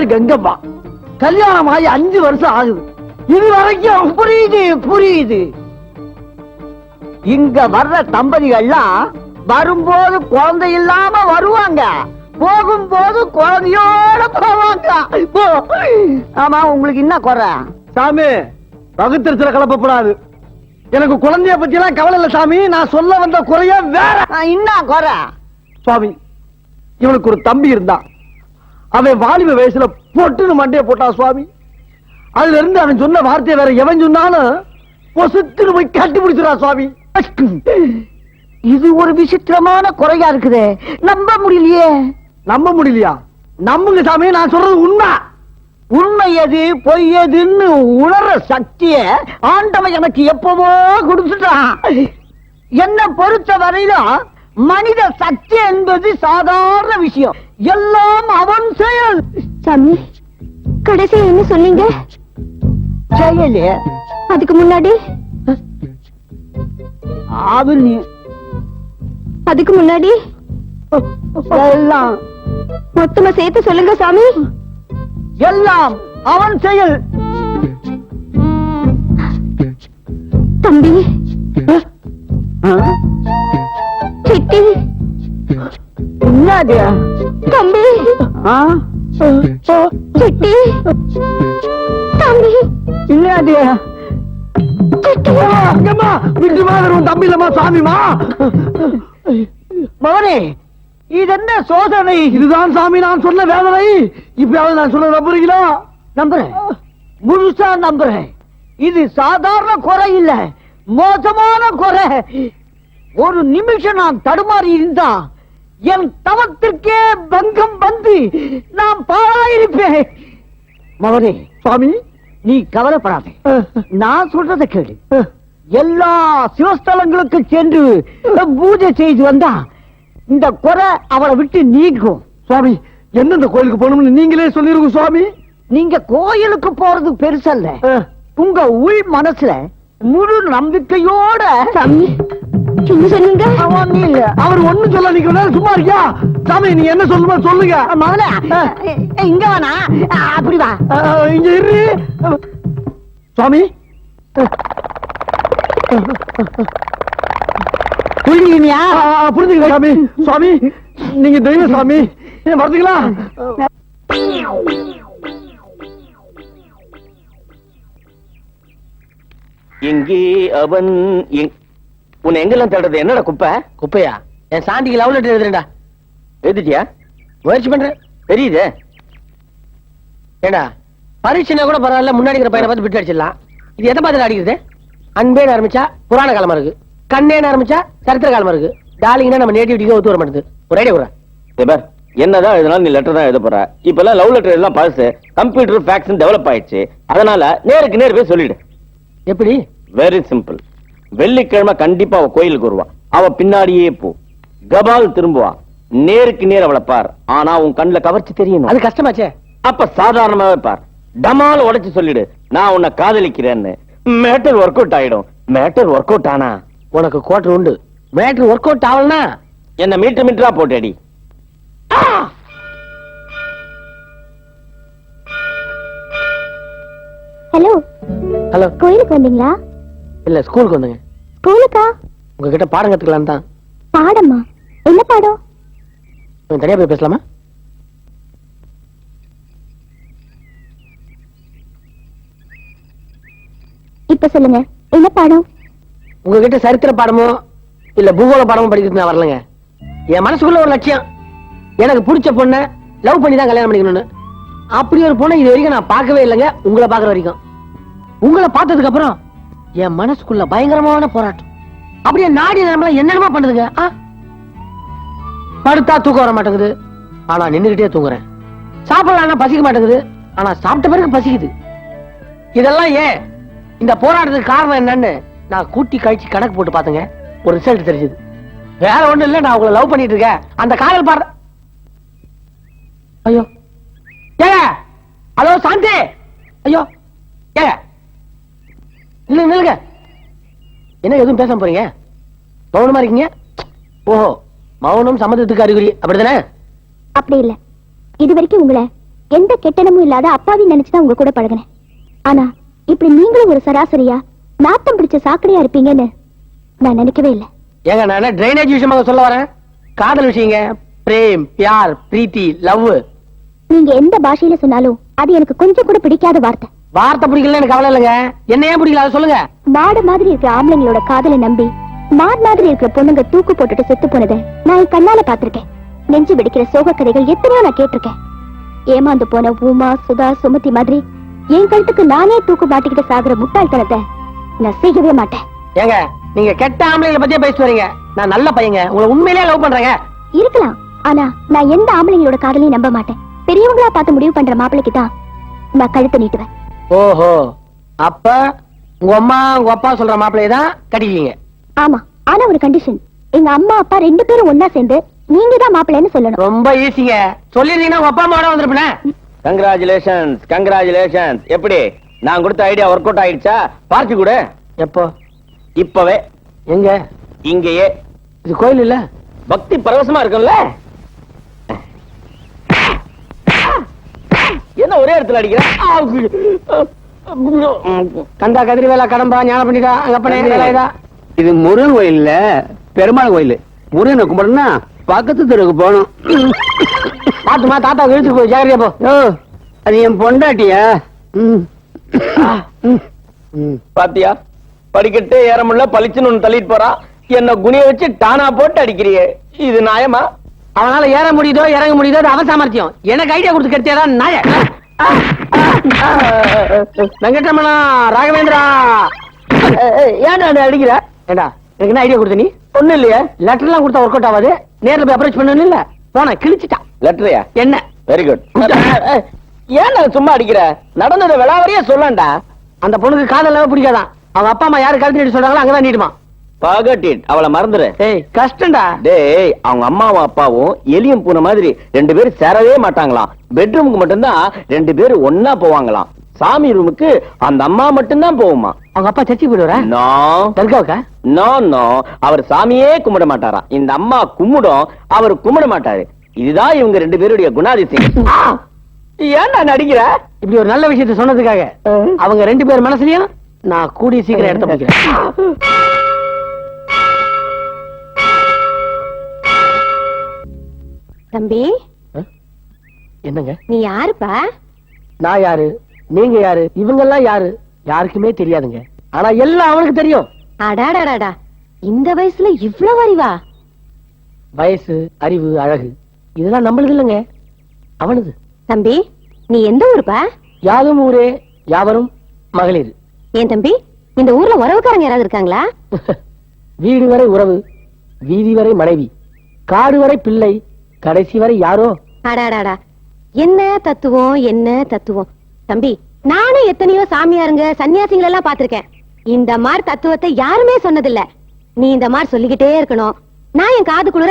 பேரு கங்கம்மா. கல்யாணம் ஆகி 5 வருஷம் ஆகுது. இது வரைக்கும் புரியுது. இங்க வர்ற தம்பதிகள்லாம் வரும்போது குழந்தை இல்லாம வருவாங்க, போகும்போது குழந்தையோட போவாங்க. ஆமா, உங்களுக்கு என்ன குறை? சாமி, வகுத்திருச்சில கலப்பப்படாது. எனக்கு குழந்தைய பத்தி எல்லாம் கவலை இல்ல சாமி. நான் சொல்ல வந்த குறைய வேற. என்ன குறை? சுவாமி, இவனுக்கு ஒரு தம்பி இருந்தான். அவன் வாலிப வயசுல பொட்டுன்னு மண்டைய போட்டான் சுவாமி. அதுல இருந்து அவன் சொன்ன வார்த்தையை வேற எவன் சொன்னாலும் பொசுக்குன்னு போய் கட்டி பிடிச்சிடா சுவாமி. இது ஒரு விசித்திரமான குறையா இருக்குதே. நம்ப முடியலையே. நம்ப முடியலையா? நம்புங்க சாமி, நான் சொல்றது உண்மை. உண்மை எது பொய் எதுன்னு உணர்ற சக்திய ஆண்டவன் எனக்கு எப்பவோ கொடுத்துட்டான். என்ன பொறுத்த வரையிலும் மனித சக்தி என்பது சாதாரண விஷயம். எல்லாம் அவன் செயல். சாமி, கடைசி என்ன சொன்னீங்க? செயலே. அதுக்கு முன்னாடி அதுக்கு முன்னாடி எல்லாம் மொத்தமா சேர்த்து சொல்லுங்க சாமி. எல்லாம் அவன் செயல். தம்பி, சித்தி, என்னது? தம்பி, சித்தி, தம்பி, என்னது? தம்பி இல்லமா சாமிமா. மகனே, இது என்ன சோதனை? இதுதான் சாமி நான் சொன்ன வேதனை. இப்பயாவது நான் சொல்ல நம்புறீங்களா? நம்புறேன், முழுசா நம்புறேன். இது சாதாரண குறை இல்ல, மோசமான குறை. ஒரு நிமிஷம் நான் தடுமாறி இருந்தா என் தவத்திற்கே பங்கம் வந்து நான் பாழாயிருப்பேன். மகனே, சுவாமி நீ கவலைப்படாதே. நான் சொல்றதை கேளு. எல்லா சிவஸ்தலங்களுக்கு சென்று பூஜை செய்து வந்தா இந்த குறை அவளை விட்டு நீங்கும். சுவாமி, எந்தெந்த கோயிலுக்கு போகணும்னு நீங்களே சொல்லிருங்க சுவாமி. நீங்க கோயிலுக்கு போறது பெருசல்ல, உங்க உள் மனசுல முழு நம்பிக்கையோட. சாமி, சொல்லுங்க. அவர் ஒண்ணும் சொல்ல, நீங்க சும்மா இருக்கியா? சாமி, நீ என்ன சொல்லுமா சொல்லுங்க. மகனே, இங்க வேணா, அப்படி வா. இங்க இரு சுவாமி. புரிஞ்சுக்கினியா? புரிஞ்சுக்க சாமி. சுவாமி, நீங்க தெய்வ சாமி. வரதுங்களா? எங்கே அவன்? உன்னை எங்கெல்லாம் தேடுறது? என்னடா குப்பை? குப்பையா? என் சாண்டிக்கு லவ் லெட்டர் எழுதுறேன்டா. எழுதிட்டியா? முயற்சி பண்றேன். தெரியுதே. ஏண்டா, பரீட்சைனா கூட பரவாயில்ல, முன்னாடி இருக்கிற பையனை பார்த்து பிட் அடிச்சிடலாம். இது எதை பார்த்து அடிக்கிறது? அன்பேன்னு ஆரம்பிச்சா புராண காலமா இருக்கு, கண்ணேன்னு ஆரம்பிச்சா சரித்திர காலமா இருக்கு. டார்லிங்னா நம்ம நேட்டிவிட்டிக்கு ஒத்து வர மாட்டேது. ஒரு ஐடியா கூட. என்னதான் எழுதினாலும் நீ லெட்டர் தான் எழுத போற. இப்ப எல்லாம் லவ் லெட்டர் எல்லாம் பழசு. கம்ப்யூட்டர் ஃபேக்ஸ் டெவலப் ஆயிடுச்சு. அதனால நேருக்கு நேர் போய் சொல்லிடு. எப்படி? Very simple. வெள்ளிக்கிழமை கண்டிப்பா அவ கோயிலுக்கு வருவா. அவ பின்னாடியே போ. கபால் திரும்புவா. நேருக்கு நேர் அவளை பார். ஆனா உன் கண்ணுல கவர்ச்சி தெரியணும். அது கஷ்டமாச்சே. அப்ப சாதாரணமாவே பார். டமால் உடைச்சு சொல்லிடு, நான் உன்னை காதலிக்கிறேன்னு. மேட்டர் ஒர்க் அவுட் ஆயிடும். மேட்டர் ஒர்க் அவுட் ஆனா உனக்கு கோட்டர் உண்டு. மேட்டர் ஒர்க் அவுட் ஆகலனா என்ன மீட்டர் மீட்டரா போட்டு அடி. ஹலோ. ஹலோ. கோயிலுக்கு வந்தீங்களா? இல்ல, ஸ்கூலுக்கு வந்தேங்க. ஸ்கூலுக்கா? உங்ககிட்ட பாடம் கத்துக்கலாம் தான். பாடமா? என்ன பாடம்? தனியா போய் பேசலாமா? இப்ப சொல்லுங்க, என்ன பாடம்? உங்ககிட்ட சரித்திர பாடமோ இல்ல பூகோள பாடமோ படிக்கிறது நான் வரலங்க. என் மனசுக்குள்ள ஒரு லட்சியம், எனக்கு பிடிச்ச பொண்ணை லவ் பண்ணி தான் கல்யாணம் பண்ணிக்கணும்னு. அப்படி ஒரு பொண்ணை இது வரைக்கும் நான் பார்க்கவே இல்லைங்க. உங்களை பார்க்கற வரைக்கும். உங்களை பார்த்ததுக்கு அப்புறம் என் மனசுக்குள்ள பயங்கரமான போராட்டம். அப்படியே நாடி நம்மள என்னென்னமா பண்ணுதுங்க. படுத்தா தூக்கம் வர மாட்டேங்குது, ஆனா நின்னுகிட்டே தூங்குறேன். சாப்பிடலாம் பசிக்க மாட்டேங்குது, ஆனா சாப்பிட்ட பிறகு பசிக்குது. இதெல்லாம் ஏன்? இந்த போராட்டத்துக்கு காரணம் என்னன்னு நான் கூட்டி கழிச்சு கணக்கு போட்டு பாத்துங்க. ஒரு ரிசல்ட் தெரிஞ்சது. வேற ஒண்ணு இல்ல, நான் உங்களை லவ் பண்ணிட்டு இருக்கேன். அந்த காதல் பாடுற. ஐயோ ஏங்க, ஹலோ சாந்தி. ஐயோ ஏங்க, இல்ல நில்லுங்க. என்ன எதுவும் பேச போறீங்க? மௌனமா இருக்கீங்க. ஓஹோ, மௌனம் சம்மதத்துக்கு அறிகுறி, அப்படிதானே? அப்படி இல்ல, இது வரைக்கும் உங்களை எந்த கெட்டனமும் இல்லாத அப்பாவி நினைச்சுதான் உங்க கூட பழகினேன். ஆனா இப்படி நீங்களும் ஒரு சராசரியா நாத்தம் பிடிச்ச சாக்கடையா இருப்பீங்கன்னு நான் நினைக்கவே இல்லை. ஏங்க நான் டிரைனேஜ் விஷயமாக சொல்ல வரேன். காதல் விஷயங்க, பிரேம், பியார், பிரீத்தி, லவ். நீங்க எந்த பாஷையில சொன்னாலும் அது எனக்கு கொஞ்சம் கூட பிடிக்காத வார்த்தை. வார்த்தை பிடிக்கல எனக்கு கவலை இல்லைங்க. என்ன ஏன் பிடிக்கல அதை சொல்லுங்க. மாடு மாதிரி இருக்கிற ஆம்பளைங்களோட காதலை நம்பி மாடு மாதிரி இருக்கிற பொண்ணுங்க தூக்கு போட்டுட்டு செத்து போனதை நான் என் கண்ணால பாத்திருக்கேன். நெஞ்சு வெடிக்கிற சோக கதைகள் எத்தனையோ நான் கேட்டிருக்கேன். ஏமாந்து போன உமா, சுதா, சுமதி மாதிரி என் கழுத்துக்கு நானே தூக்கு மாட்டிக்கிட்டு சாகுற முட்டாள்தனத்தை நான் செய்யவே மாட்டேன். ஏங்க நீங்க கெட்ட ஆம்பளைங்களை பத்தியே பேசிட்டு வரீங்க. நான் நல்ல பையங்க, உங்களை உண்மையிலேயே லவ் பண்றேங்க. இருக்கலாம், ஆனா நான் எந்த ஆம்பளைங்களோட காதலையும் நம்ப மாட்டேன். பெரியவங்களா பார்த்து முடிவு பண்ற மாப்பிளைக்கு தான் நான் கழுத்தை நீட்டுவேன். ஓஹோ, அப்ப உங்க அம்மா உங்க அப்பா சொல்ற மாப்பிள்ளைய தான் கட்டிக்குவீங்க. ஆமா, ஆனா ஒரு கண்டிஷன். எங்க அம்மா அப்பா 2 பேரும் ஒன்னா சேர்ந்து நீங்க தான் மாப்பிள்ளைன்னு சொல்லணும். ரொம்ப ஈஸிங்க. சொல்லிருந்தீங்கன்னா உங்க அப்பா அம்மாவோட வந்திருப்பேன். Congratulations, congratulations. எப்படி நான் கொடுத்த ஐடியா ஒர்க் அவுட் ஆயிடுச்சா? பார்ட்டி கூட எப்போ? இப்பவே. எங்க? இங்கேயே. இது கோயில் இல்ல? பக்தி பரவசமா இருக்கும்ல. என்ன ஒரே இடத்துல அடிக்கிற? கந்தா, கதிரிவேலா, கடம்பா, ஞான பண்ணிட்டா அங்கப்பனே வேலாயுதா. இது முருகன் கோயில் இல்ல, பெருமாள் கோயில். முருகனை கும்பிடணும்னா பக்கத்து தெருவுக்கு போகணும். பாத்துமா, தாத்தா இழுத்துட்டு போய் ஜாகிரதையா போ. ஓ, அது என் பொண்டாட்டியா? பாத்தியா, படிக்கட்டு ஏற முடியல, பளிச்சுன்னு ஒண்ணு தள்ளிட்டு போறான். என்ன குனிய வச்சு டானா போட்டு அடிக்கிறியே, இது நியாயமா? அவனால ஏற முடியுதோ இறங்க முடியுதோ அது அவன் சாமர்த்தியம். எனக்கு ஐடியா கொடுத்து கெடுத்தியாதான் நாய. வெங்கட்ரமணா, ராகவேந்திரா, ஏன் அடிக்கிற? ஏண்டா எனக்கு என்ன ஐடியா கொடுத்த நீ? ஒண்ணு இல்லையா? லெட்டர் எல்லாம் கொடுத்தா ஒர்க் அவுட் ஆகாது. நேர்ல போய் அப்ரோச் பண்ணணும் இல்ல, போன கிழிச்சிட்டான். லெட்டரையா? என்ன? Very good. ஏன் நான் சும்மா அடிக்கிற? நடந்ததை விளாவறியா சொல்லண்டா. அந்த பொண்ணுக்கு காதல் பிடிக்காதான். அவங்க அப்பா அம்மா யாரு கழுத்து நீட்டு சொல்றாங்களோ அங்கதான் நீட்டுமா. பகட்டிட், அவளை மறந்துரு. ஏய் கஷ்டம்டா. டேய், அவங்க அம்மாவும் அப்பாவும் எலியும் பூனை மாதிரி 2 பேரும் சேரவே மாட்டாங்களாம். பெட்ரூமுக்கு மட்டும்தான் 2 பேரும் ஒன்னா போவாங்களாம். சாமி ரூமுக்கு அந்த அம்மா மட்டும்தான் போகுமா. அவங்க அப்பா சர்ச்சைக்கு போயிடுவாரா? நோ தர்காவுக்கா? நோ நோ, அவர் சாமியே கும்பிட மாட்டாராம். இந்த அம்மா கும்பிடும், அவர் கும்பிட மாட்டாரு. இதுதான் இவங்க 2 பேருடைய குணாதிசயம். ஏன் நான் நடிக்கிற? இப்படி ஒரு நல்ல விஷயத்தை சொன்னதுக்காக அவங்க 2 பேர் மனசுலயும் நான் கூடிய சீக்கிரம் எடுத்து முடிக்கிறேன். தம்பி, என்னங்க? நீ யாருப்பா? நான் யாரு, நீங்க யாரு, இவங்க எல்லாம் யாரு யாருக்குமே தெரியாதுங்க. ஆனா எல்லாம் அவனுக்கு தெரியும். அடாடாடாடா, இந்த வயசுல இவ்வளவு அறிவா? வயசு, அறிவு, அழகு இதெல்லாம் நம்மளுது இல்லைங்க, அவனுது. தம்பி, நீ எந்த ஊருப்பா? யாதும் ஊரே யாவரும் மகளிர். ஏன் தம்பி, இந்த ஊர்ல உறவுக்காரங்க யாராவது இருக்காங்களா? வீடு வரை உறவு, வீதி வரை மனைவி, காடு வரை பிள்ளை, கடைசி வரை யாரோ. அடாடாடா, என்ன தத்துவம், என்ன தத்துவம். தம்பி, நானும் எத்தனையோ சாமியாருங்க சன்னியாசிகள் எல்லாம் பாத்திருக்கேன். இந்த மாதிரி தத்துவத்தை யாருமே சொன்னதில்ல. நீ இந்த மாதிரி சொல்லிக்கிட்டே இருக்கணும். நான் என் காது குளிர